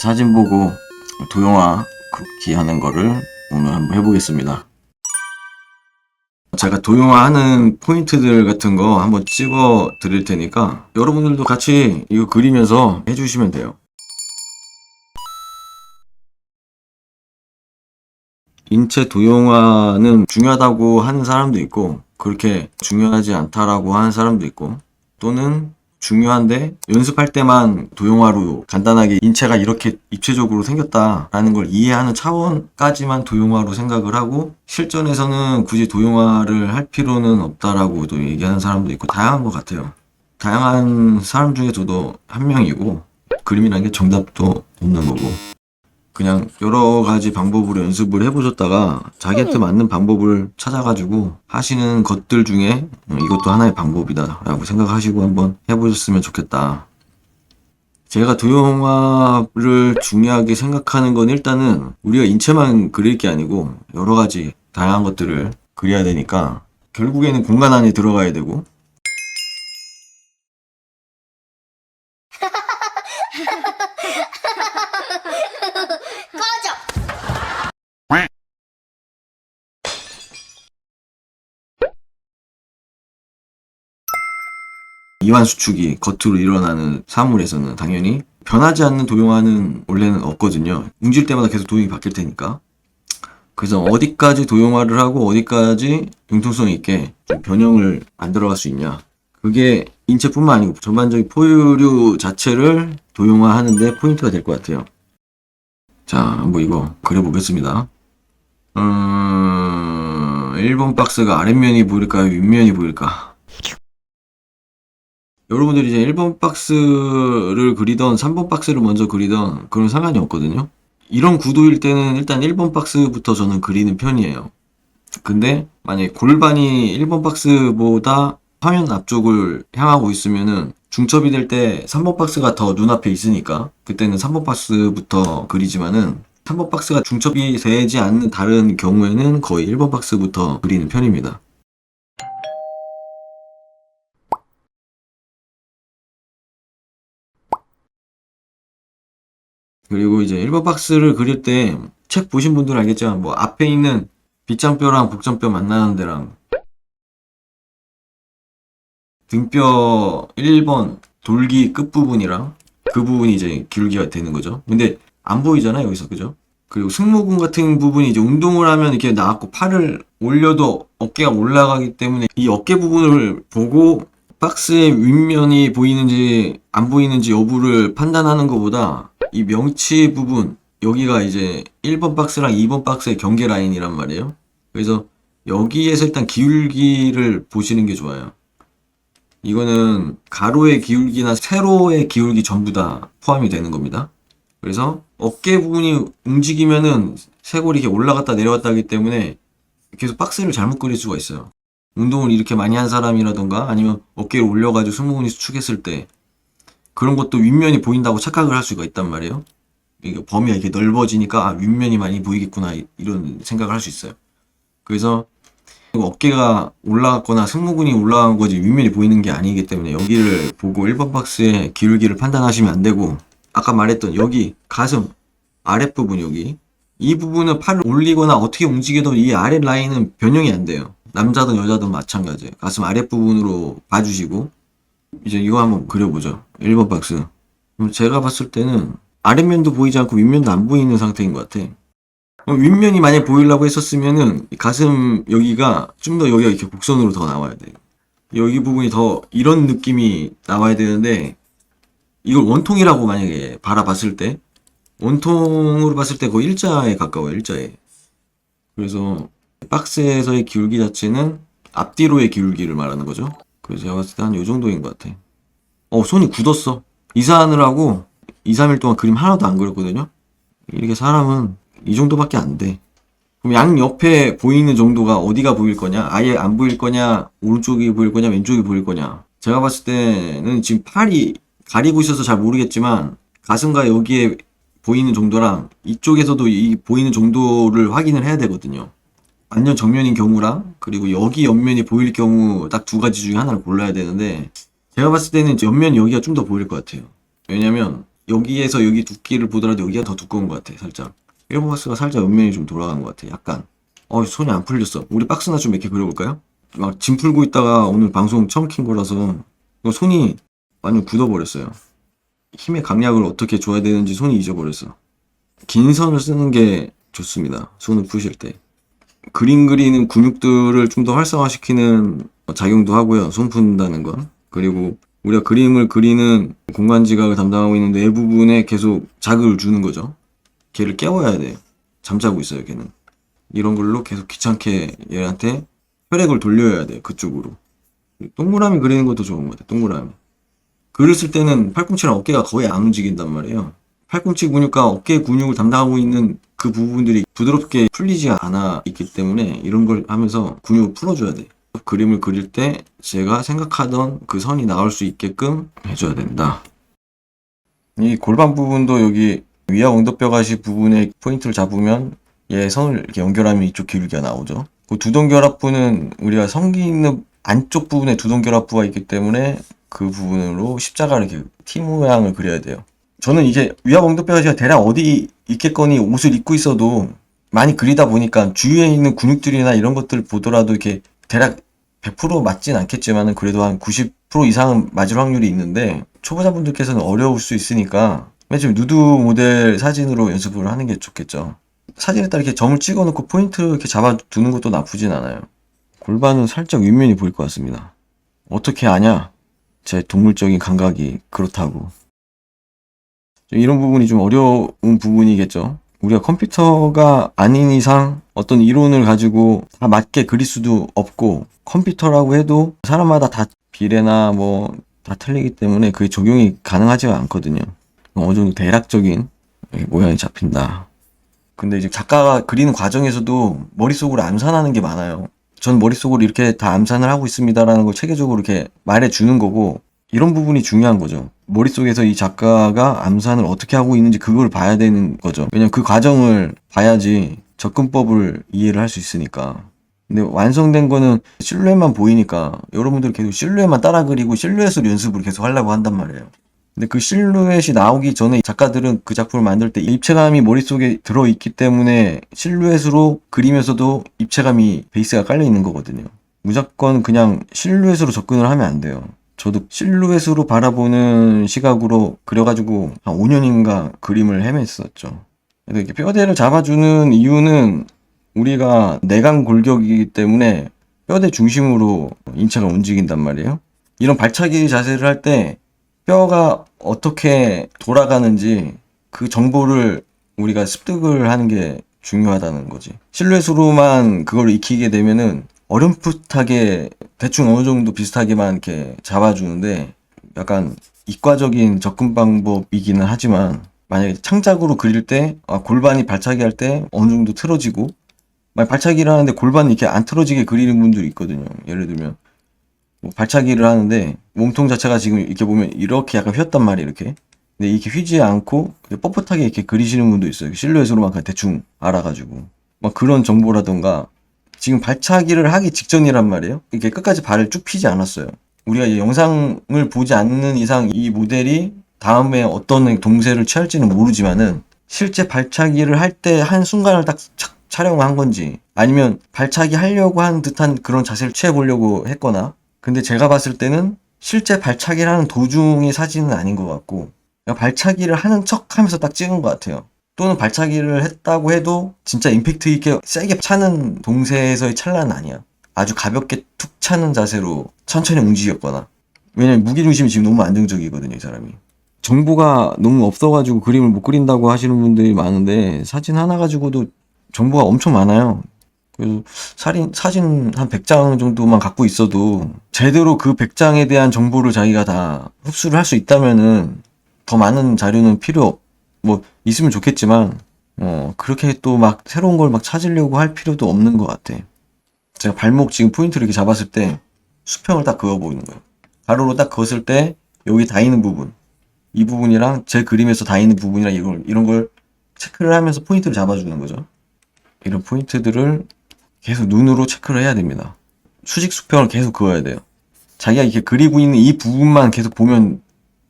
사진 보고 도형화 긋기 하는 거를 오늘 한번 해보겠습니다. 제가 도형화하는 포인트들 같은 거 한번 찍어 드릴 테니까 여러분들도 같이 이거 그리면서 해주시면 돼요. 인체 도형화는 중요하다고 하는 사람도 있고 그렇게 중요하지 않다라고 하는 사람도 있고, 또는 중요한데 연습할 때만 도형화로 간단하게 인체가 이렇게 입체적으로 생겼다라는 걸 이해하는 차원까지만 도형화로 생각을 하고, 실전에서는 굳이 도형화를 할 필요는 없다라고도 얘기하는 사람도 있고, 다양한 것 같아요. 다양한 사람 중에 저도 한 명이고, 그림이라는 게 정답도 없는 거고, 그냥 여러 가지 방법으로 연습을 해보셨다가 자기한테 맞는 방법을 찾아가지고 하시는 것들 중에 이것도 하나의 방법이다 라고 생각하시고 한번 해보셨으면 좋겠다. 제가 도형화를 중요하게 생각하는 건 일단은 우리가 인체만 그릴 게 아니고 여러 가지 다양한 것들을 그려야 되니까 결국에는 공간 안에 들어가야 되고, 이완 수축이 겉으로 일어나는 사물에서는 당연히 변하지 않는 도형화는 원래는 없거든요. 웅질 때마다 계속 도형이 바뀔 테니까. 그래서 어디까지 도형화를 하고 어디까지 융통성 있게 좀 변형을 만들어갈 수 있냐, 그게 인체뿐만 아니고 전반적인 포유류 자체를 도형화하는데 포인트가 될 것 같아요. 자, 한번 이거 그려보겠습니다. 1번 박스가 아랫면이 보일까요? 윗면이 보일까? 여러분들이 이제 1번 박스를 그리던 3번 박스를 먼저 그리던 그런 상관이 없거든요. 이런 구도일 때는 일단 1번 박스부터 저는 그리는 편이에요. 근데 만약에 골반이 1번 박스보다 화면 앞쪽을 향하고 있으면은 중첩이 될 때 3번 박스가 더 눈앞에 있으니까 그때는 3번 박스부터 그리지만은, 3번 박스가 중첩이 되지 않는 다른 경우에는 거의 1번 박스부터 그리는 편입니다. 그리고 이제 1번 박스를 그릴 때 책 보신 분들은 알겠지만 뭐 앞에 있는 빗장뼈랑 복장뼈 만나는 데랑 등뼈 1번 돌기 끝부분이랑 그 부분이 이제 기울기가 되는 거죠. 근데 안 보이잖아요, 여기서. 그죠? 그리고 승모근 같은 부분이 이제 운동을 하면 이렇게 나왔고 팔을 올려도 어깨가 올라가기 때문에 이 어깨 부분을 보고 박스의 윗면이 보이는지 안 보이는지 여부를 판단하는 것보다 이 명치 부분, 여기가 이제 1번 박스랑 2번 박스의 경계 라인이란 말이에요. 그래서 여기에서 일단 기울기를 보시는 게 좋아요. 이거는 가로의 기울기나 세로의 기울기 전부 다 포함이 되는 겁니다. 그래서 어깨 부분이 움직이면은 쇄골이 이렇게 올라갔다 내려갔다 하기 때문에 계속 박스를 잘못 그릴 수가 있어요. 운동을 이렇게 많이 한 사람이라던가 아니면 어깨를 올려가지고 승모근이 수축했을 때 그런 것도 윗면이 보인다고 착각을 할 수가 있단 말이에요. 이게 범위가 이렇게 넓어지니까 윗면이 많이 보이겠구나 이런 생각을 할 수 있어요. 그래서 어깨가 올라갔거나 승모근이 올라간 거지 윗면이 보이는 게 아니기 때문에 여기를 보고 1번 박스의 기울기를 판단하시면 안 되고, 아까 말했던 여기 가슴 아랫부분, 여기 이 부분은 팔을 올리거나 어떻게 움직여도 이 아랫 라인은 변형이 안 돼요. 남자든 여자든 마찬가지예요. 가슴 아랫부분으로 봐주시고 이제 이거 한번 그려보죠. 1번 박스. 그럼 제가 봤을 때는 아랫면도 보이지 않고 윗면도 안 보이는 상태인 것 같아. 윗면이 만약 보이려고 했었으면은 가슴 여기가 좀 더 여기가 이렇게 곡선으로 더 나와야 돼. 여기 부분이 더 이런 느낌이 나와야 되는데, 이걸 원통이라고 만약에 바라봤을 때, 원통으로 봤을 때 거의 일자에 가까워요, 일자에. 그래서 박스에서의 기울기 자체는 앞뒤로의 기울기를 말하는 거죠. 그래서 제가 봤을 때 한 요 정도인 것 같아. 손이 굳었어. 이사하느라고 2, 3일 동안 그림 하나도 안 그렸거든요. 이렇게 사람은 이 정도밖에 안 돼. 그럼 양 옆에 보이는 정도가 어디가 보일 거냐? 아예 안 보일 거냐? 오른쪽이 보일 거냐? 왼쪽이 보일 거냐? 제가 봤을 때는 지금 팔이 가리고 있어서 잘 모르겠지만 가슴과 여기에 보이는 정도랑 이쪽에서도 이 보이는 정도를 확인을 해야 되거든요. 완전 정면인 경우랑 그리고 여기 옆면이 보일 경우 딱 두 가지 중에 하나를 골라야 되는데, 제가 봤을 때는 옆면 여기가 좀 더 보일 것 같아요. 왜냐면 여기에서 여기 두께를 보더라도 여기가 더 두꺼운 것 같아. 살짝 1번 박스가 살짝 옆면이 좀 돌아간 것 같아. 약간 손이 안 풀렸어. 우리 박스나 좀 몇 개 그려볼까요? 막 짐 풀고 있다가 오늘 방송 처음 킨 거라서 손이 완전 굳어버렸어요. 힘의 강약을 어떻게 줘야 되는지 손이 잊어버렸어. 긴 선을 쓰는 게 좋습니다. 손을 푸실 때. 그림 그리는 근육들을 좀 더 활성화시키는 작용도 하고요. 손 푼다는 건. 그리고 우리가 그림을 그리는 공간 지각을 담당하고 있는 뇌 부분에 계속 자극을 주는 거죠. 걔를 깨워야 돼요. 잠자고 있어요, 걔는. 이런 걸로 계속 귀찮게 얘한테 혈액을 돌려야 돼, 그쪽으로. 동그라미 그리는 것도 좋은 것 같아, 동그라미. 글을 쓸 때는 팔꿈치랑 어깨가 거의 안 움직인단 말이에요. 팔꿈치 근육과 어깨 근육을 담당하고 있는 그 부분들이 부드럽게 풀리지 않아 있기 때문에 이런 걸 하면서 근육을 풀어줘야 돼. 그림을 그릴 때 제가 생각하던 그 선이 나올 수 있게끔 해줘야 된다. 이 골반 부분도 여기 위와 엉덩뼈가시 부분에 포인트를 잡으면 얘 선을 이렇게 연결하면 이쪽 기울기가 나오죠. 그 두동결합부는 우리가 성기 있는 안쪽 부분에 두동결합부가 있기 때문에 그 부분으로 십자가를 이렇게 T 모양을 그려야 돼요. 저는 이제 위와 엉덩뼈가시가 대략 어디 있겠거니 옷을 입고 있어도 많이 그리다 보니까 주위에 있는 근육들이나 이런 것들을 보더라도 이렇게 대략 100% 맞진 않겠지만은 그래도 한 90% 이상은 맞을 확률이 있는데 초보자분들께서는 어려울 수 있으니까 맨 처음 누드 모델 사진으로 연습을 하는 게 좋겠죠. 사진에 따라 이렇게 점을 찍어 놓고 포인트 이렇게 잡아두는 것도 나쁘진 않아요. 골반은 살짝 윗면이 보일 것 같습니다. 어떻게 아냐? 제 동물적인 감각이 그렇다고. 이런 부분이 좀 어려운 부분이겠죠. 우리가 컴퓨터가 아닌 이상 어떤 이론을 가지고 다 맞게 그릴 수도 없고, 컴퓨터라고 해도 사람마다 다 비례나 다 틀리기 때문에 그게 적용이 가능하지가 않거든요. 어느 정도 대략적인 모양이 잡힌다. 근데 이제 작가가 그리는 과정에서도 머릿속으로 암산하는 게 많아요. 전 머릿속으로 이렇게 다 암산을 하고 있습니다라는 걸 체계적으로 이렇게 말해주는 거고, 이런 부분이 중요한 거죠. 머릿속에서 이 작가가 암산을 어떻게 하고 있는지 그걸 봐야 되는 거죠. 왜냐면 그 과정을 봐야지 접근법을 이해를 할 수 있으니까. 근데 완성된 거는 실루엣만 보이니까 여러분들 계속 실루엣만 따라 그리고 실루엣으로 연습을 계속 하려고 한단 말이에요. 근데 그 실루엣이 나오기 전에 작가들은 그 작품을 만들 때 입체감이 머릿속에 들어있기 때문에 실루엣으로 그리면서도 입체감이 베이스가 깔려 있는 거거든요. 무조건 그냥 실루엣으로 접근을 하면 안 돼요. 저도 실루엣으로 바라보는 시각으로 그려가지고 한 5년인가 그림을 헤맸었죠. 그래서 이렇게 뼈대를 잡아주는 이유는 우리가 내강 골격이기 때문에 뼈대 중심으로 인체가 움직인단 말이에요. 이런 발차기 자세를 할 때 뼈가 어떻게 돌아가는지 그 정보를 우리가 습득을 하는 게 중요하다는 거지. 실루엣으로만 그걸 익히게 되면은 어렴풋하게 대충 어느 정도 비슷하게만 이렇게 잡아주는데 약간 이과적인 접근 방법이기는 하지만, 만약에 창작으로 그릴 때 골반이 발차기 할 때 어느 정도 틀어지고, 만약 발차기를 하는데 골반이 이렇게 안 틀어지게 그리는 분들이 있거든요. 예를 들면 발차기를 하는데 몸통 자체가 지금 이렇게 보면 이렇게 약간 휘었단 말이에요. 이렇게. 근데 이렇게 휘지 않고 뻣뻣하게 이렇게 그리시는 분도 있어요. 실루엣으로만 그냥 대충 알아가지고. 막 그런 정보라던가, 지금 발차기를 하기 직전이란 말이에요. 이렇게 끝까지 발을 쭉 피지 않았어요. 우리가 이 영상을 보지 않는 이상 이 모델이 다음에 어떤 동세를 취할지는 모르지만은 실제 발차기를 할 때 한 순간을 딱 촬영한 건지, 아니면 발차기 하려고 한 듯한 그런 자세를 취해보려고 했거나, 근데 제가 봤을 때는 실제 발차기를 하는 도중의 사진은 아닌 것 같고 그냥 발차기를 하는 척 하면서 딱 찍은 것 같아요. 또는 발차기를 했다고 해도 진짜 임팩트 있게 세게 차는 동세에서의 찰나는 아니야. 아주 가볍게 툭 차는 자세로 천천히 움직였거나. 왜냐면 무게중심이 지금 너무 안정적이거든요, 이 사람이. 정보가 너무 없어가지고 그림을 못 그린다고 하시는 분들이 많은데, 사진 하나 가지고도 정보가 엄청 많아요. 그래서 사진 한 100장 정도만 갖고 있어도 제대로 그 100장에 대한 정보를 자기가 다 흡수를 할 수 있다면은 더 많은 자료는 필요 있으면 좋겠지만 그렇게 또 막 새로운 걸 막 찾으려고 할 필요도 없는 것 같아. 제가 발목 지금 포인트를 이렇게 잡았을 때 수평을 딱 그어 보이는 거예요. 가로로 딱 그었을 때 여기 닿이는 부분, 이 부분이랑 제 그림에서 닿이는 부분이랑 이런 걸 체크를 하면서 포인트를 잡아주는 거죠. 이런 포인트들을 계속 눈으로 체크를 해야 됩니다. 수직 수평을 계속 그어야 돼요. 자기가 이렇게 그리고 있는 이 부분만 계속 보면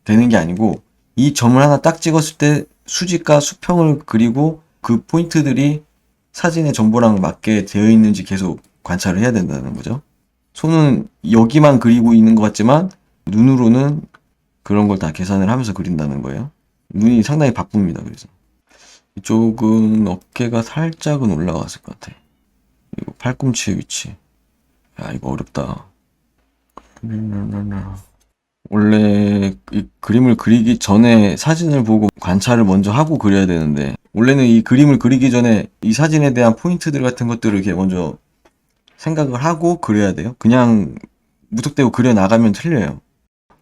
되는 게 아니고 이 점을 하나 딱 찍었을 때 수직과 수평을 그리고 그 포인트들이 사진의 정보랑 맞게 되어 있는지 계속 관찰을 해야 된다는 거죠. 손은 여기만 그리고 있는 것 같지만 눈으로는 그런 걸 다 계산을 하면서 그린다는 거예요. 눈이 상당히 바쁩니다. 그래서 이쪽은 어깨가 살짝은 올라갔을 것 같아. 그리고 팔꿈치의 위치. 야, 이거 어렵다. 원래 이 그림을 그리기 전에 사진을 보고 관찰을 먼저 하고 그려야 되는데, 원래는 이 그림을 그리기 전에 이 사진에 대한 포인트들 같은 것들을 이렇게 먼저 생각을 하고 그려야 돼요. 그냥 무턱대고 그려 나가면 틀려요.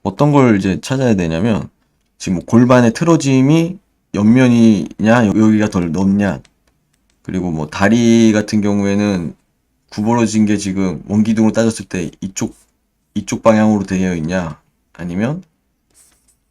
어떤 걸 이제 찾아야 되냐면, 지금 뭐 골반의 틀어짐이 옆면이냐 여기가 덜 넓냐, 그리고 뭐 다리 같은 경우에는 구부러진 게 지금 원기둥으로 따졌을 때 이쪽 방향으로 되어 있냐, 아니면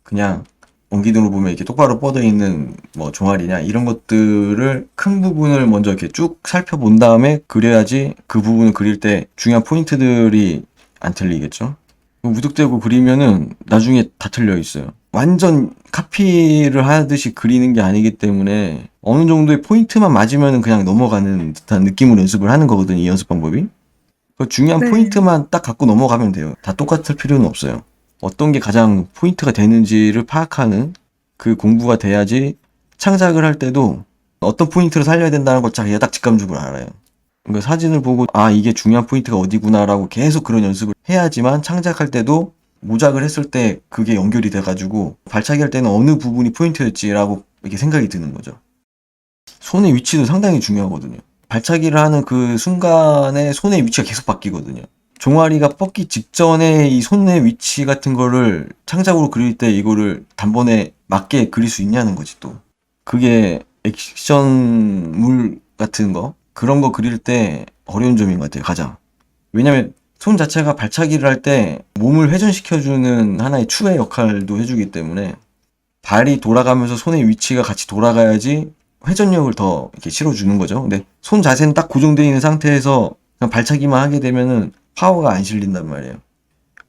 그냥 원기둥으로 보면 이렇게 똑바로 뻗어 있는 뭐 종아리냐, 이런 것들을 큰 부분을 먼저 이렇게 쭉 살펴본 다음에 그려야지 그 부분을 그릴 때 중요한 포인트들이 안 틀리겠죠. 무턱대고 그리면은 나중에 다 틀려 있어요. 완전 카피를 하듯이 그리는 게 아니기 때문에 어느 정도의 포인트만 맞으면 그냥 넘어가는 듯한 느낌으로 연습을 하는 거거든요, 이 연습 방법이. 그 중요한 네. 포인트만 딱 갖고 넘어가면 돼요. 다 똑같을 필요는 없어요. 어떤 게 가장 포인트가 되는지를 파악하는 그 공부가 돼야지 창작을 할 때도 어떤 포인트를 살려야 된다는 걸 자기가 딱 직감적으로 알아요. 그러니까 사진을 보고 아, 이게 중요한 포인트가 어디구나라고 계속 그런 연습을 해야지만 창작할 때도 모작을 했을 때 그게 연결이 돼가지고 발차기 할 때는 어느 부분이 포인트였지라고 이렇게 생각이 드는 거죠. 손의 위치도 상당히 중요하거든요. 발차기를 하는 그 순간에 손의 위치가 계속 바뀌거든요. 종아리가 뻗기 직전에 이 손의 위치 같은 거를 창작으로 그릴 때 이거를 단번에 맞게 그릴 수 있냐는 거지 또. 그게 액션물 같은 거, 그런 거 그릴 때 어려운 점인 것 같아요, 가장. 왜냐면 손 자체가 발차기를 할 때 몸을 회전시켜주는 하나의 추의 역할도 해주기 때문에 발이 돌아가면서 손의 위치가 같이 돌아가야지 회전력을 더 이렇게 실어주는 거죠. 근데 손 자세는 딱 고정되어 있는 상태에서 그냥 발차기만 하게 되면은 파워가 안 실린단 말이에요.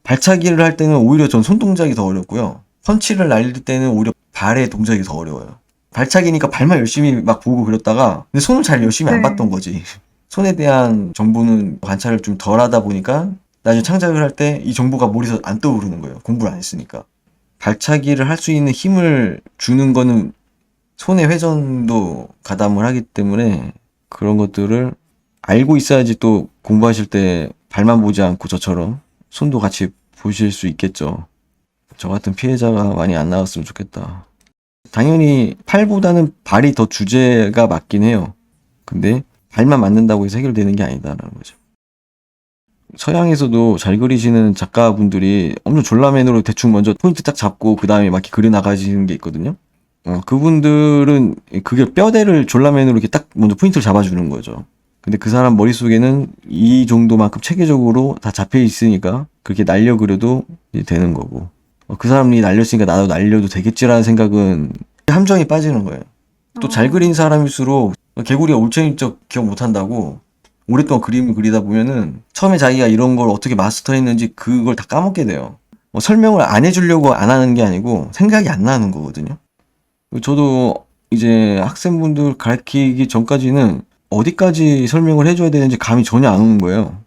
발차기를 할 때는 오히려 전 손 동작이 더 어렵고요. 펀치를 날릴 때는 오히려 발의 동작이 더 어려워요. 발차기니까 발만 열심히 막 보고 그렸다가 근데 손을 잘 열심히 안 네. 봤던 거지. 손에 대한 정보는 관찰을 좀 덜 하다 보니까 나중에 창작을 할 때 이 정보가 머리에서 안 떠오르는 거예요. 공부를 안 했으니까. 발차기를 할 수 있는 힘을 주는 거는 손의 회전도 가담을 하기 때문에 그런 것들을 알고 있어야지 또 공부하실 때 발만 보지 않고 저처럼 손도 같이 보실 수 있겠죠. 저 같은 피해자가 많이 안 나왔으면 좋겠다. 당연히 팔보다는 발이 더 주제가 맞긴 해요. 근데 발만 맞는다고 해서 해결되는 게 아니다라는 거죠. 서양에서도 잘 그리시는 작가분들이 엄청 졸라맨으로 대충 먼저 포인트 딱 잡고 그 다음에 막 이렇게 그려 나가시는 게 있거든요. 그분들은 그게 뼈대를 졸라맨으로 이렇게 딱 먼저 포인트를 잡아주는 거죠. 근데 그 사람 머릿속에는 이 정도만큼 체계적으로 다 잡혀 있으니까 그렇게 날려 그려도 이제 되는 거고. 그 사람이 날렸으니까 나도 날려도 되겠지라는 생각은 함정에 빠지는 거예요. 또 잘 그린 사람일수록 개구리가 올챙이적 기억 못한다고 오랫동안 그림을 그리다 보면은 처음에 자기가 이런 걸 어떻게 마스터했는지 그걸 다 까먹게 돼요. 설명을 안 해주려고 안 하는 게 아니고 생각이 안 나는 거거든요. 저도 이제 학생분들 가르치기 전까지는 어디까지 설명을 해줘야 되는지 감이 전혀 안 오는 거예요.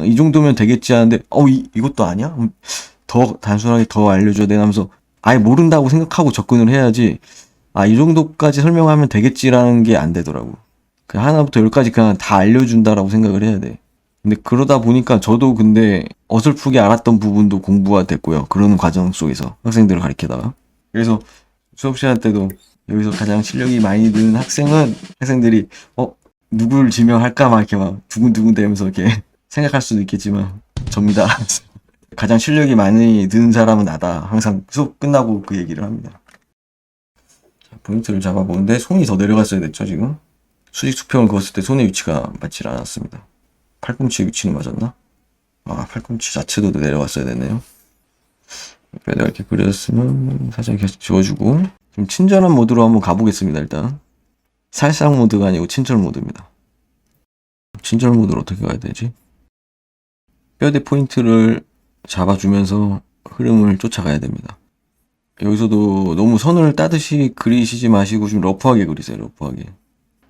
이 정도면 되겠지 하는데 이것도 아니야? 더 단순하게 더 알려줘야 되나 하면서 아예 모른다고 생각하고 접근을 해야지 이 정도까지 설명하면 되겠지라는 게 안 되더라고. 그냥 하나부터 열까지 그냥 다 알려준다라고 생각을 해야 돼. 근데 그러다 보니까 저도 근데 어설프게 알았던 부분도 공부가 됐고요. 그런 과정 속에서 학생들을 가르치다가. 그래서 수업 시간 때도 여기서 가장 실력이 많이 드는 학생들이 누구를 지명할까 막 이렇게 막 두근두근 대면서 이렇게 생각할 수도 있겠지만 접니다. 가장 실력이 많이 드는 사람은 나다. 항상 수업 끝나고 그 얘기를 합니다. 자, 포인트를 잡아보는데 손이 더 내려갔어야 됐죠 지금. 수직 수평을 그었을 때 손의 위치가 맞질 않았습니다. 팔꿈치 위치는 맞았나? 팔꿈치 자체도 내려갔어야 됐네요. 뼈대가 이렇게 그려졌으면 살짝 이렇게 지워주고 좀 친절한 모드로 한번 가보겠습니다. 일단 살상 모드가 아니고 친절 모드입니다. 친절 모드로 어떻게 가야 되지? 뼈대 포인트를 잡아주면서 흐름을 쫓아가야 됩니다. 여기서도 너무 선을 따듯이 그리시지 마시고 좀 러프하게 그리세요. 러프하게.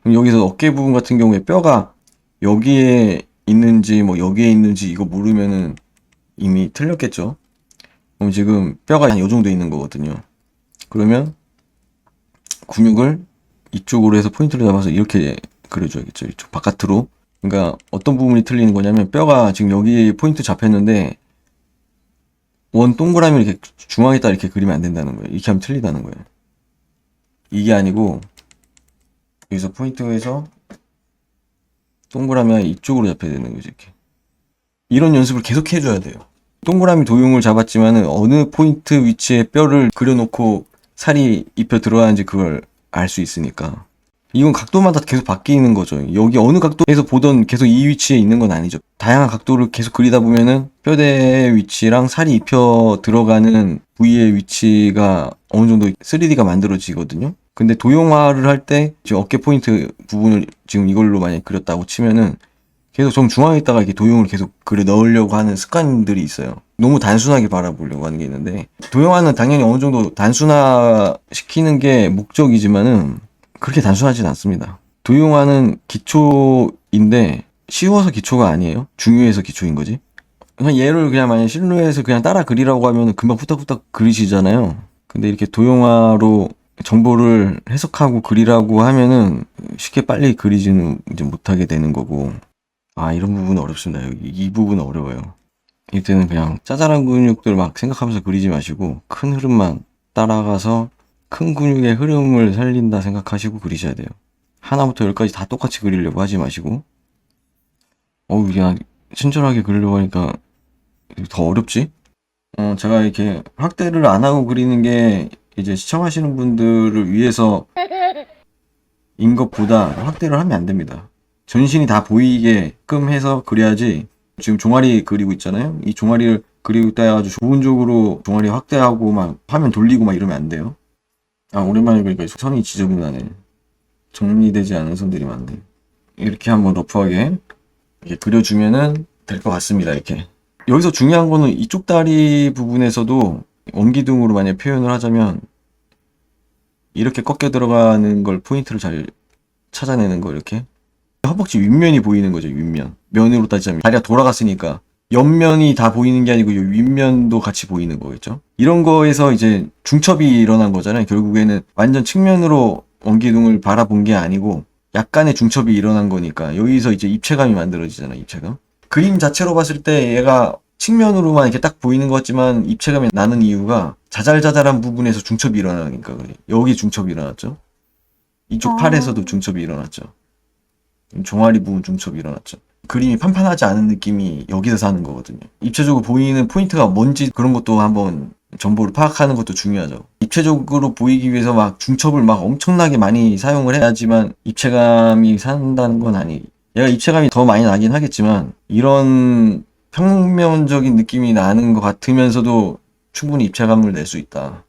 그럼 여기서 어깨 부분 같은 경우에 뼈가 여기에 있는지 뭐 여기에 있는지 이거 모르면은 이미 틀렸겠죠. 그럼 지금 뼈가 한 요 정도 있는 거거든요. 그러면 근육을 이쪽으로 해서 포인트를 잡아서 이렇게 그려줘야겠죠. 이쪽 바깥으로. 그러니까 어떤 부분이 틀리는 거냐면 뼈가 지금 여기 포인트 잡혔는데 원 동그라미 이렇게 중앙에다 이렇게 그리면 안 된다는 거예요. 이렇게 하면 틀리다는 거예요. 이게 아니고 여기서 포인트에서 동그라미가 이쪽으로 잡혀야 되는 거죠. 이렇게. 이런 연습을 계속 해줘야 돼요. 동그라미 도형을 잡았지만은 어느 포인트 위치에 뼈를 그려놓고 살이 입혀 들어가는지 그걸 알 수 있으니까. 이건 각도마다 계속 바뀌는 거죠. 여기 어느 각도에서 보던 계속 이 위치에 있는 건 아니죠. 다양한 각도를 계속 그리다 보면은 뼈대의 위치랑 살이 입혀 들어가는 부위의 위치가 어느 정도 3D가 만들어지거든요. 근데 도형화를 할 때 지금 어깨 포인트 부분을 지금 이걸로 만약에 그렸다고 치면은 계속 정중앙에다가 이렇게 도형을 계속 그려 넣으려고 하는 습관들이 있어요. 너무 단순하게 바라보려고 하는 게 있는데 도형화는 당연히 어느 정도 단순화 시키는 게 목적이지만은 그렇게 단순하진 않습니다. 도형화는 기초인데 쉬워서 기초가 아니에요. 중요해서 기초인 거지. 그냥 얘를 그냥 만약 실루엣을 그냥 따라 그리라고 하면 금방 후딱후딱 그리시잖아요. 근데 이렇게 도형화로 정보를 해석하고 그리라고 하면은 쉽게 빨리 그리지는 이제 못하게 되는 거고. 아, 이런 부분은 어렵습니다. 여기 이 부분은 어려워요. 이때는 그냥 짜잘한 근육들 막 생각하면서 그리지 마시고 큰 흐름만 따라가서 큰 근육의 흐름을 살린다 생각하시고 그리셔야 돼요. 하나부터 열까지 다 똑같이 그리려고 하지 마시고. 그냥 친절하게 그리려고 하니까 더 어렵지? 제가 이렇게 확대를 안 하고 그리는 게 이제 시청하시는 분들을 위해서 인 것보다 확대를 하면 안 됩니다. 전신이 다 보이게끔 해서 그려야지. 지금 종아리 그리고 있잖아요. 이 종아리를 그리고 있다 해가지고 부분적으로 종아리 확대하고 막 화면 돌리고 막 이러면 안 돼요. 아, 오랜만에 그러니까 선이 지저분하네. 정리되지 않은 선들이 많네. 이렇게 한번 러프하게 이렇게 그려주면은 될 것 같습니다. 이렇게. 여기서 중요한 거는 이쪽 다리 부분에서도 원기둥으로 만약 표현을 하자면 이렇게 꺾여 들어가는 걸 포인트를 잘 찾아내는 거 이렇게. 허벅지 윗면이 보이는 거죠. 윗면. 면으로 따지자면 다리가 돌아갔으니까 옆면이 다 보이는 게 아니고 이 윗면도 같이 보이는 거겠죠. 이런 거에서 이제 중첩이 일어난 거잖아요. 결국에는 완전 측면으로 원기둥을 바라본 게 아니고 약간의 중첩이 일어난 거니까 여기서 이제 입체감이 만들어지잖아요. 입체감. 그림 자체로 봤을 때 얘가 측면으로만 이렇게 딱 보이는 것 같지만 입체감이 나는 이유가 자잘자잘한 부분에서 중첩이 일어나니까 그래. 여기 중첩이 일어났죠. 이쪽 팔에서도 중첩이 일어났죠. 종아리 부분 중첩이 일어났죠. 그림이 판판하지 않은 느낌이 여기서 사는 거거든요. 입체적으로 보이는 포인트가 뭔지 그런 것도 한번 정보를 파악하는 것도 중요하죠. 입체적으로 보이기 위해서 막 중첩을 막 엄청나게 많이 사용을 해야지만 입체감이 산다는 건 아니. 얘가 입체감이 더 많이 나긴 하겠지만 이런 평면적인 느낌이 나는 것 같으면서도 충분히 입체감을 낼 수 있다.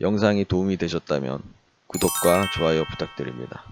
영상이 도움이 되셨다면 구독과 좋아요 부탁드립니다.